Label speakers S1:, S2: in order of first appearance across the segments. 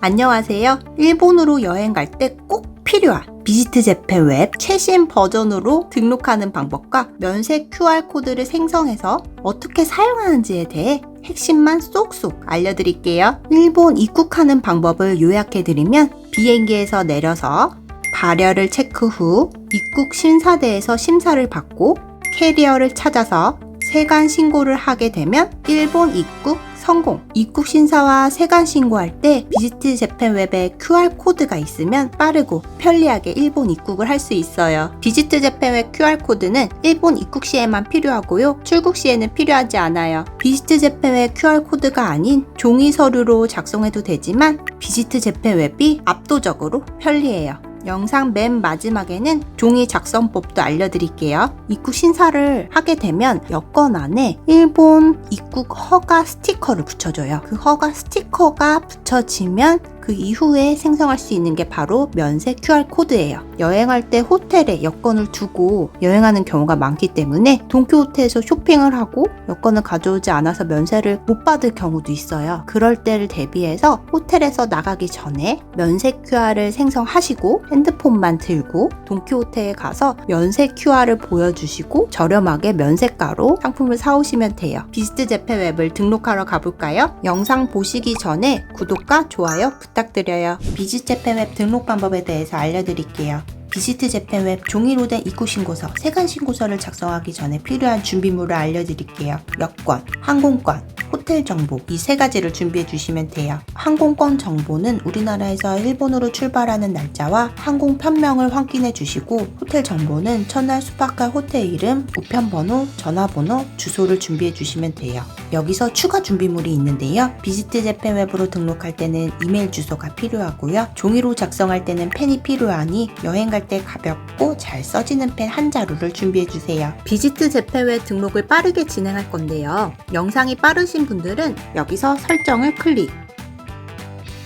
S1: 안녕하세요. 일본으로 여행 갈 때 꼭 필요한 비지트 재팬 웹 최신 버전으로 등록하는 방법과 면세 QR코드를 생성해서 어떻게 사용하는지에 대해 핵심만 쏙쏙 알려드릴게요. 일본 입국하는 방법을 요약해드리면 비행기에서 내려서 발열을 체크 후 입국 심사대에서 심사를 받고 캐리어를 찾아서 세관 신고를 하게 되면 일본 입국 성공! 입국 심사와 세관 신고할 때 비지트 재팬 웹에 QR코드가 있으면 빠르고 편리하게 일본 입국을 할 수 있어요. 비지트 재팬 웹 QR코드는 일본 입국 시에만 필요하고요. 출국 시에는 필요하지 않아요. 비지트 재팬 웹 QR코드가 아닌 종이 서류로 작성해도 되지만 비지트 재팬 웹이 압도적으로 편리해요. 영상 맨 마지막에는 종이 작성법도 알려드릴게요. 입국 심사를 하게 되면 여권 안에 일본 입국 허가 스티커를 붙여줘요. 그 허가 스티커가 붙여지면 그 이후에 생성할 수 있는 게 바로 면세 QR코드예요. 여행할 때 호텔에 여권을 두고 여행하는 경우가 많기 때문에 돈키호테에서 쇼핑을 하고 여권을 가져오지 않아서 면세를 못 받을 경우도 있어요. 그럴 때를 대비해서 호텔에서 나가기 전에 면세 QR을 생성하시고 핸드폰만 들고 돈키호테에 가서 면세 QR을 보여주시고 저렴하게 면세가로 상품을 사오시면 돼요. 비지트 재팬 웹을 등록하러 가볼까요? 영상 보시기 전에 구독과 좋아요 부탁드려요. 비지트 재팬 웹 등록 방법에 대해서 알려드릴게요. 비지트 재팬 웹 종이로 된 입국 신고서, 세관 신고서를 작성하기 전에 필요한 준비물을 알려드릴게요. 여권, 항공권, 호텔 정보 이 세 가지를 준비해 주시면 돼요. 항공권 정보는 우리나라에서 일본으로 출발하는 날짜와 항공 편명을 확인해 주시고 호텔 정보는 첫날 숙박할 호텔 이름, 우편번호, 전화번호, 주소를 준비해 주시면 돼요. 여기서 추가 준비물이 있는데요. 비지트 재팬 웹으로 등록할 때는 이메일 주소가 필요하고요. 종이로 작성할 때는 펜이 필요하니 여행 갈 때 가볍고 잘 써지는 펜 한 자루를 준비해 주세요. 비지트 재팬 웹 등록을 빠르게 진행할 건데요. 영상이 빠르신 분들은 여기서 설정을 클릭,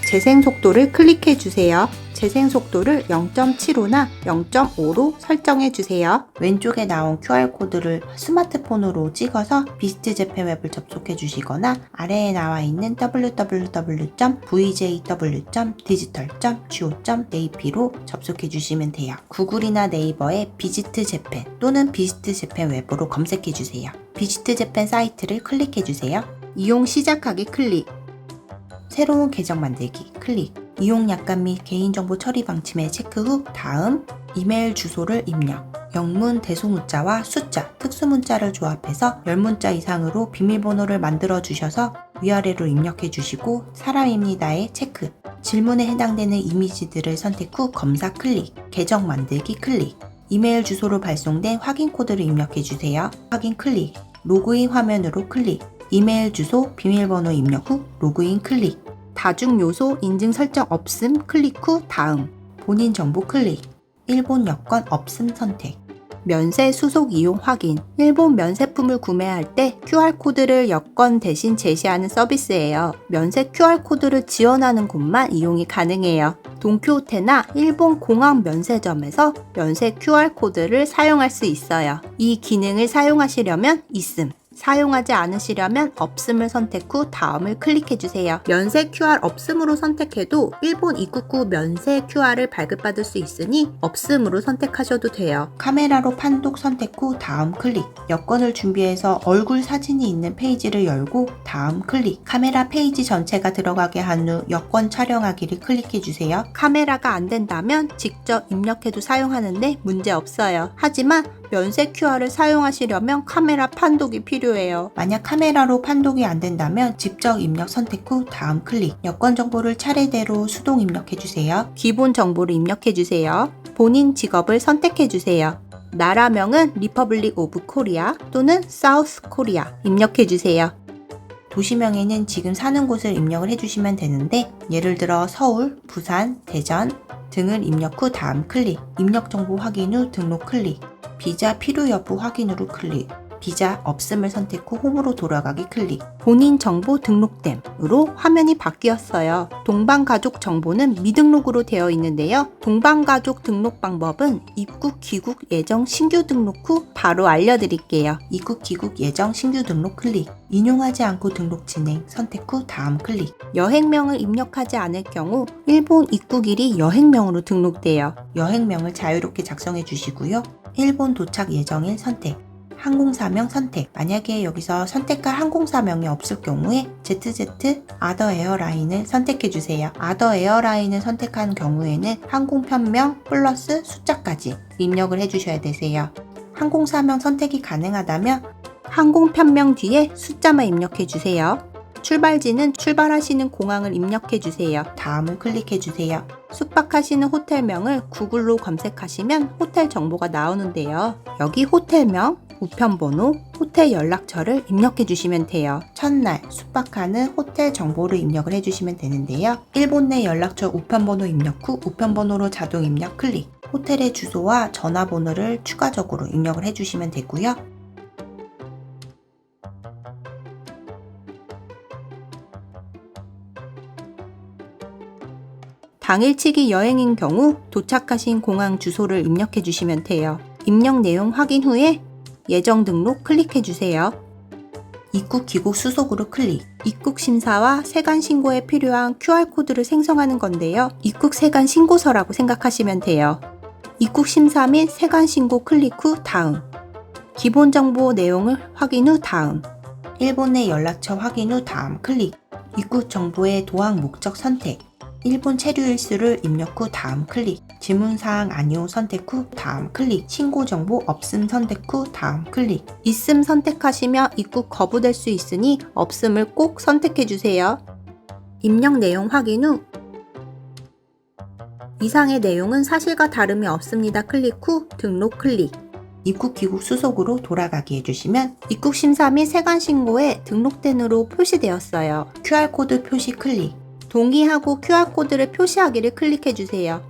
S1: 재생 속도를 클릭해 주세요. 재생 속도를 0.75나 0.5로 설정해 주세요. 왼쪽에 나온 QR코드를 스마트폰으로 찍어서 비지트 재팬 웹을 접속해 주시거나 아래에 나와 있는 www.vjw.digital.go.jp로 접속해 주시면 돼요. 구글이나 네이버에 비지트 재팬 또는 비지트 재팬 웹으로 검색해 주세요. 비지트 재팬 사이트를 클릭해 주세요. 이용 시작하기 클릭, 새로운 계정 만들기 클릭, 이용 약관 및 개인정보 처리 방침에 체크 후 다음, 이메일 주소를 입력, 영문 대소문자와 숫자, 특수문자를 조합해서 10문자 이상으로 비밀번호를 만들어 주셔서 위아래로 입력해 주시고 사람입니다에 체크, 질문에 해당되는 이미지들을 선택 후 검사 클릭, 계정 만들기 클릭, 이메일 주소로 발송된 확인 코드를 입력해 주세요. 확인 클릭, 로그인 화면으로 클릭, 이메일 주소, 비밀번호 입력 후 로그인 클릭, 다중 요소 인증 설정 없음 클릭 후 다음, 본인 정보 클릭, 일본 여권 없음 선택, 면세 수속 이용 확인. 일본 면세품을 구매할 때 QR코드를 여권 대신 제시하는 서비스예요. 면세 QR코드를 지원하는 곳만 이용이 가능해요. 돈키호테나 일본 공항 면세점에서 면세 QR코드를 사용할 수 있어요. 이 기능을 사용하시려면 있음, 사용하지 않으시려면 없음을 선택 후 다음을 클릭해주세요. 면세 QR 없음으로 선택해도 일본 입국 후 면세 QR을 발급받을 수 있으니 없음으로 선택하셔도 돼요. 카메라로 판독 선택 후 다음 클릭, 여권을 준비해서 얼굴 사진이 있는 페이지를 열고 다음 클릭, 카메라 페이지 전체가 들어가게 한 후 여권 촬영하기를 클릭해주세요. 카메라가 안 된다면 직접 입력해도 사용하는데 문제 없어요. 하지만 면세 QR을 사용하시려면 카메라 판독이 필요해요. 만약 카메라로 판독이 안 된다면 직접 입력 선택 후 다음 클릭, 여권 정보를 차례대로 수동 입력해주세요. 기본 정보를 입력해주세요. 본인 직업을 선택해주세요. 나라명은 리퍼블릭 오브 코리아 또는 사우스 코리아 입력해주세요. 도시명에는 지금 사는 곳을 입력을 해주시면 되는데 예를 들어 서울, 부산, 대전 등을 입력 후 다음 클릭, 입력 정보 확인 후 등록 클릭, 비자 필요 여부 확인으로 클릭, 비자 없음을 선택 후 홈으로 돌아가기 클릭. 본인 정보 등록됨으로 화면이 바뀌었어요. 동방가족 정보는 미등록으로 되어 있는데요. 동방가족 등록 방법은 입국, 귀국, 예정, 신규 등록 후 바로 알려드릴게요. 입국, 귀국, 예정, 신규 등록 클릭. 인용하지 않고 등록 진행 선택 후 다음 클릭. 여행명을 입력하지 않을 경우 일본 입국일이 여행명으로 등록돼요. 여행명을 자유롭게 작성해 주시고요. 일본 도착 예정일 선택. 항공사명 선택. 만약에 여기서 선택할 항공사명이 없을 경우에 ZZ 아더 에어라인을 선택해 주세요. 아더 에어라인을 선택한 경우에는 항공편명 플러스 숫자까지 입력을 해 주셔야 되세요. 항공사명 선택이 가능하다면 항공편명 뒤에 숫자만 입력해 주세요. 출발지는 출발하시는 공항을 입력해 주세요. 다음을 클릭해 주세요. 숙박하시는 호텔명을 구글로 검색하시면 호텔 정보가 나오는데요. 여기 호텔명, 우편번호, 호텔 연락처를 입력해 주시면 돼요. 첫날 숙박하는 호텔 정보를 입력을 해주시면 되는데요. 일본 내 연락처 우편번호 입력 후 우편번호로 자동 입력 클릭. 호텔의 주소와 전화번호를 추가적으로 입력을 해주시면 되고요. 당일치기 여행인 경우 도착하신 공항 주소를 입력해 주시면 돼요. 입력 내용 확인 후에 예정 등록 클릭해 주세요. 입국, 귀국 수속으로 클릭. 입국 심사와 세관 신고에 필요한 QR코드를 생성하는 건데요. 입국 세관 신고서라고 생각하시면 돼요. 입국 심사 및 세관 신고 클릭 후 다음. 기본 정보 내용을 확인 후 다음. 일본 내 연락처 확인 후 다음 클릭. 입국 정보의 도항 목적 선택. 일본 체류 일수를 입력 후 다음 클릭. 질문사항 아니오 선택 후 다음 클릭. 신고 정보 없음 선택 후 다음 클릭. 있음 선택하시면 입국 거부될 수 있으니 없음을 꼭 선택해 주세요. 입력 내용 확인 후 이상의 내용은 사실과 다름이 없습니다. 클릭 후 등록 클릭. 입국, 귀국 수속으로 돌아가기 해주시면 입국 심사 및 세관 신고에 등록된으로 표시되었어요. QR코드 표시 클릭. 동의하고 QR코드를 표시하기를 클릭해주세요.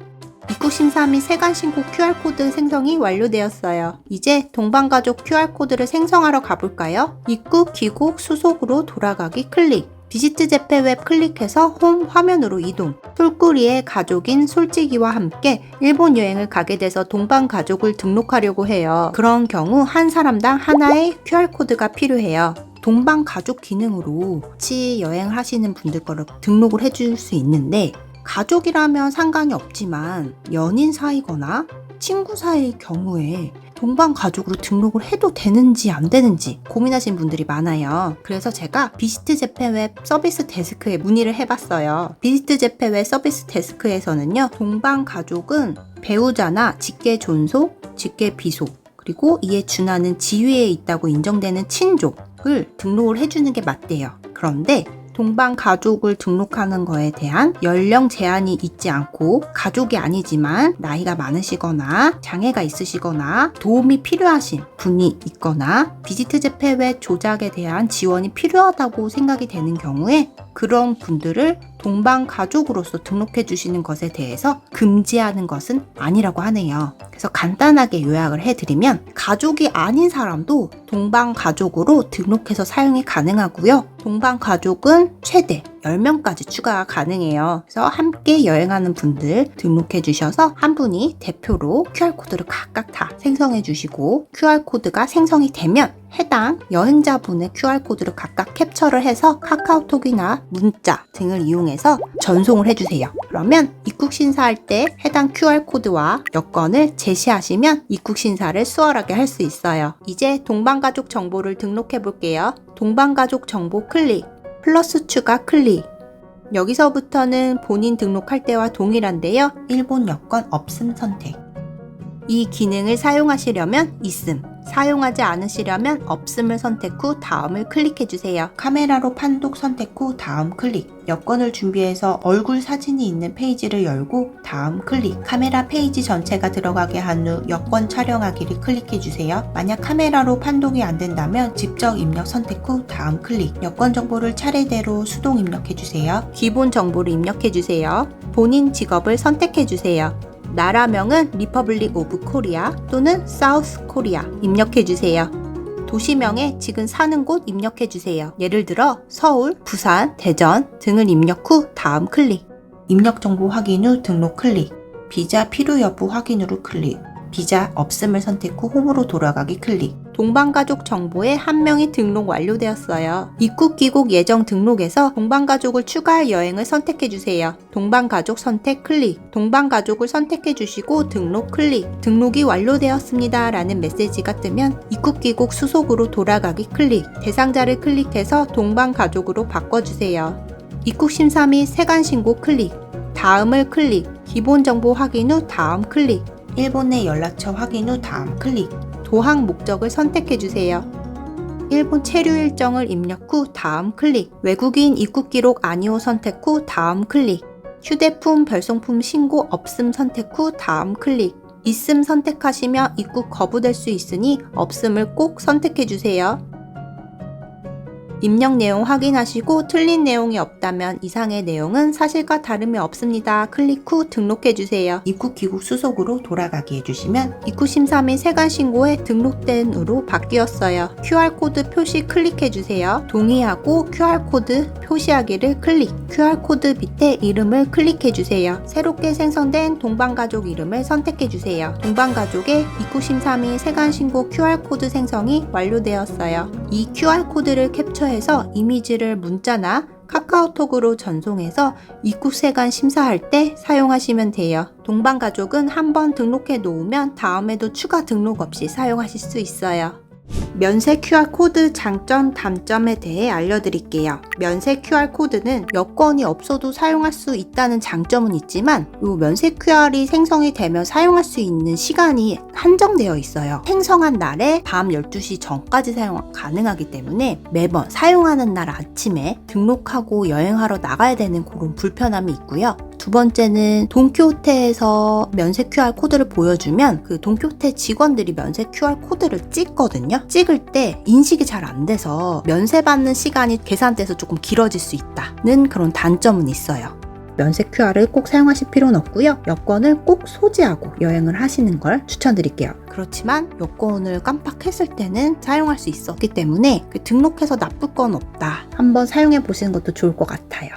S1: 입국 심사 및 세관 신고 QR코드 생성이 완료되었어요. 이제 동방가족 QR코드를 생성하러 가볼까요? 입국, 귀국, 수속으로 돌아가기 클릭. 비지트 재팬 웹 클릭해서 홈 화면으로 이동. 솔꾸리의 가족인 솔직이와 함께 일본 여행을 가게 돼서 동방가족을 등록하려고 해요. 그런 경우 한 사람당 하나의 QR코드가 필요해요. 동방가족 기능으로 같이 여행을 하시는 분들 거를 등록을 해줄 수 있는데 가족이라면 상관이 없지만 연인 사이거나 친구 사이의 경우에 동방가족으로 등록을 해도 되는지 안 되는지 고민하시는 분들이 많아요. 그래서 제가 비지트 재팬 웹 서비스 데스크에 문의를 해봤어요. 비지트 재팬 웹 서비스 데스크에서는요, 동방가족은 배우자나 직계 존속, 직계 비속, 그리고 이에 준하는 지위에 있다고 인정되는 친족을 등록을 해주는 게 맞대요. 그런데 동방가족을 등록하는 거에 대한 연령 제한이 있지 않고 가족이 아니지만 나이가 많으시거나 장애가 있으시거나 도움이 필요하신 분이 있거나 비지트 재팬 웹 조작에 대한 지원이 필요하다고 생각이 되는 경우에 그런 분들을 동방가족으로서 등록해 주시는 것에 대해서 금지하는 것은 아니라고 하네요. 그래서 간단하게 요약을 해드리면 가족이 아닌 사람도 동방가족으로 등록해서 사용이 가능하고요. 동방가족은 최대 10명까지 추가가 가능해요. 그래서 함께 여행하는 분들 등록해 주셔서 한 분이 대표로 QR코드를 각각 다 생성해 주시고 QR코드가 생성이 되면 해당 여행자분의 QR코드를 각각 캡처를 해서 카카오톡이나 문자 등을 이용해서 전송을 해주세요. 그러면 입국 심사할 때 해당 QR코드와 여권을 제시하시면 입국 심사를 수월하게 할 수 있어요. 이제 동방가족 정보를 등록해 볼게요. 동방가족 정보 클릭, 플러스 추가 클릭. 여기서부터는 본인 등록할 때와 동일한데요. 일본 여권 없음 선택. 이 기능을 사용하시려면 있음, 사용하지 않으시려면 없음을 선택 후 다음을 클릭해주세요. 카메라로 판독 선택 후 다음 클릭. 여권을 준비해서 얼굴 사진이 있는 페이지를 열고 다음 클릭. 카메라 페이지 전체가 들어가게 한 후 여권 촬영하기를 클릭해주세요. 만약 카메라로 판독이 안 된다면 직접 입력 선택 후 다음 클릭. 여권 정보를 차례대로 수동 입력해주세요. 기본 정보를 입력해주세요. 본인 직업을 선택해주세요. 나라명은 리퍼블릭 오브 코리아 또는 사우스 코리아 입력해주세요. 도시명에 지금 사는 곳 입력해주세요. 예를 들어 서울, 부산, 대전 등을 입력 후 다음 클릭. 입력 정보 확인 후 등록 클릭. 비자 필요 여부 확인으로 클릭. 비자 없음을 선택 후 홈으로 돌아가기 클릭. 동반가족 정보에 한 명이 등록 완료되었어요. 입국 귀국 예정 등록에서 동반가족을 추가할 여행을 선택해주세요. 동반가족 선택 클릭. 동반가족을 선택해주시고 등록 클릭. 등록이 완료되었습니다 라는 메시지가 뜨면 입국 귀국 수속으로 돌아가기 클릭. 대상자를 클릭해서 동반가족으로 바꿔주세요. 입국 심사 및 세관 신고 클릭. 다음을 클릭. 기본 정보 확인 후 다음 클릭. 일본 내 연락처 확인 후 다음 클릭. 도항 목적을 선택해주세요. 일본 체류 일정을 입력 후 다음 클릭. 외국인 입국 기록 아니오 선택 후 다음 클릭. 휴대폰 별송품 신고 없음 선택 후 다음 클릭. 있음 선택하시면 입국 거부될 수 있으니 없음을 꼭 선택해주세요. 입력 내용 확인하시고 틀린 내용이 없다면 이상의 내용은 사실과 다름이 없습니다. 클릭 후 등록해주세요. 입국 귀국 수속으로 돌아가게 해주시면 입국 심사 및 세관 신고에 등록된으로 바뀌었어요. QR코드 표시 클릭해주세요. 동의하고 QR코드 표시하기를 클릭. QR코드 밑에 이름을 클릭해주세요. 새롭게 생성된 동반가족 이름을 선택해주세요. 동반가족의 입국 심사 및 세관 신고 QR코드 생성이 완료되었어요. 이 QR코드를 캡처해서 이미지를 문자나 카카오톡으로 전송해서 입국 세관 심사할 때 사용하시면 돼요. 동반가족은 한번 등록해 놓으면 다음에도 추가 등록 없이 사용하실 수 있어요. 면세 QR코드 장점, 단점에 대해 알려드릴게요. 면세 QR코드는 여권이 없어도 사용할 수 있다는 장점은 있지만 이 면세 QR이 생성이 되면 사용할 수 있는 시간이 한정되어 있어요. 생성한 날에 밤 12시 전까지 사용 가능하기 때문에 매번 사용하는 날 아침에 등록하고 여행하러 나가야 되는 그런 불편함이 있고요. 두 번째는 돈키호테에서 면세 QR 코드를 보여주면 그 돈키호테 직원들이 면세 QR 코드를 찍거든요. 찍을 때 인식이 잘 안 돼서 면세 받는 시간이 계산돼서 조금 길어질 수 있다는 그런 단점은 있어요. 면세 QR을 꼭 사용하실 필요는 없고요. 여권을 꼭 소지하고 여행을 하시는 걸 추천드릴게요. 그렇지만 여권을 깜빡했을 때는 사용할 수 있었기 때문에 등록해서 나쁠 건 없다. 한번 사용해 보시는 것도 좋을 것 같아요.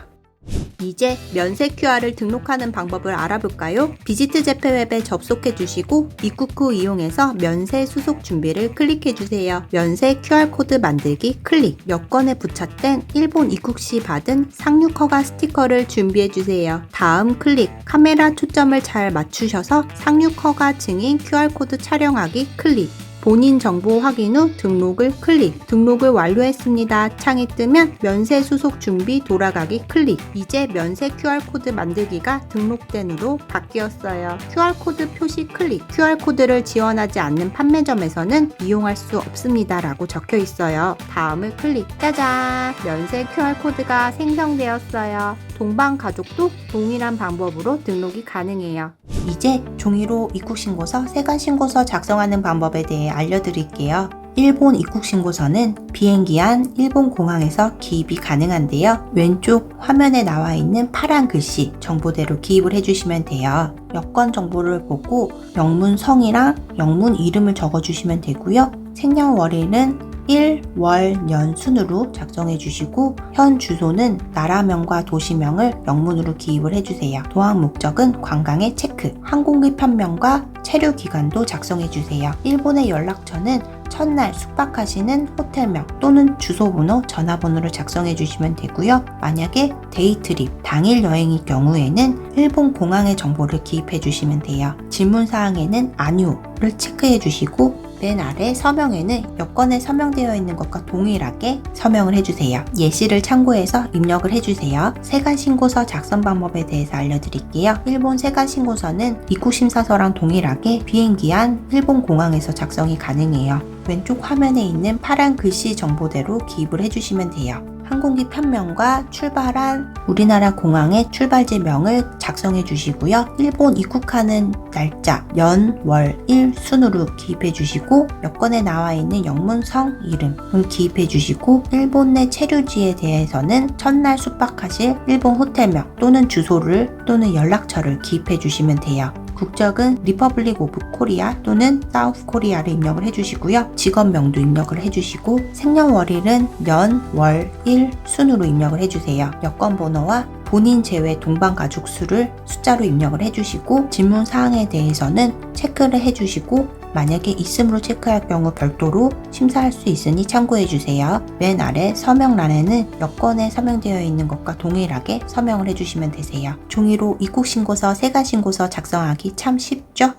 S1: 이제 면세 QR을 등록하는 방법을 알아볼까요? 비지트 재팬 웹에 접속해 주시고 입국 후 이용해서 면세 수속 준비를 클릭해 주세요. 면세 QR코드 만들기 클릭. 여권에 부착된 일본 입국 시 받은 상륙 허가 스티커를 준비해 주세요. 다음 클릭. 카메라 초점을 잘 맞추셔서 상륙 허가 증인 QR코드 촬영하기 클릭. 본인 정보 확인 후 등록을 클릭. 등록을 완료했습니다. 창이 뜨면 면세 수속 준비 돌아가기 클릭. 이제 면세 QR코드 만들기가 등록된으로 바뀌었어요. QR코드 표시 클릭. QR코드를 지원하지 않는 판매점에서는 이용할 수 없습니다 라고 적혀 있어요. 다음을 클릭. 짜잔! 면세 QR코드가 생성되었어요. 동반 가족도 동일한 방법으로 등록이 가능해요. 이제 종이로 입국신고서, 세관신고서 작성하는 방법에 대해 알려드릴게요. 일본 입국신고서는 비행기 안 일본 공항에서 기입이 가능한데요. 왼쪽 화면에 나와 있는 파란 글씨 정보대로 기입을 해주시면 돼요. 여권 정보를 보고 영문 성이랑 영문 이름을 적어주시면 되고요. 생년월일은 1, 월, 년 순으로 작성해 주시고 현 주소는 나라명과 도시명을 영문으로 기입을 해주세요. 도항 목적은 관광에 체크, 항공기 편명과 체류 기간도 작성해 주세요. 일본의 연락처는 첫날 숙박하시는 호텔명 또는 주소번호, 전화번호를 작성해 주시면 되고요. 만약에 데이트립, 당일 여행일 경우에는 일본 공항의 정보를 기입해 주시면 돼요. 질문사항에는 아니오를 체크해 주시고 맨 아래 서명에는 여권에 서명되어 있는 것과 동일하게 서명을 해주세요. 예시를 참고해서 입력을 해주세요. 세관신고서 작성 방법에 대해서 알려드릴게요. 일본 세관신고서는 입국심사서랑 동일하게 비행기 안 일본 공항에서 작성이 가능해요. 왼쪽 화면에 있는 파란 글씨 정보대로 기입을 해주시면 돼요. 항공기 편명과 출발한 우리나라 공항의 출발지명을 작성해 주시고요. 일본 입국하는 날짜, 연, 월, 일 순으로 기입해 주시고 여권에 나와 있는 영문 성, 이름을 기입해 주시고 일본 내 체류지에 대해서는 첫날 숙박하실 일본 호텔명 또는 주소를 또는 연락처를 기입해 주시면 돼요. 국적은 리퍼블릭 오브 코리아 또는 사우스 코리아를 입력을 해주시고요. 직업명도 입력을 해주시고 생년월일은 년, 월, 일, 순으로 입력을 해주세요. 여권번호와 본인 제외 동반가족 수를 숫자로 입력을 해주시고 질문 사항에 대해서는 체크를 해주시고 만약에 있음으로 체크할 경우 별도로 심사할 수 있으니 참고해주세요. 맨 아래 서명란에는 여권에 서명되어 있는 것과 동일하게 서명을 해주시면 되세요. 종이로 입국신고서, 세관신고서 작성하기 참 쉽죠?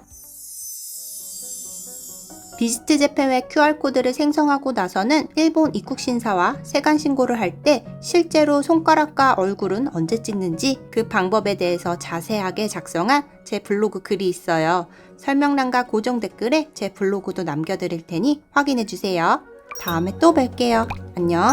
S1: 비지트 재팬 웹 QR코드를 생성하고 나서는 일본 입국심사와 세관신고를 할 때 실제로 손가락과 얼굴은 언제 찍는지 그 방법에 대해서 자세하게 작성한 제 블로그 글이 있어요. 설명란과 고정 댓글에 제 블로그도 남겨드릴 테니 확인해주세요. 다음에 또 뵐게요. 안녕.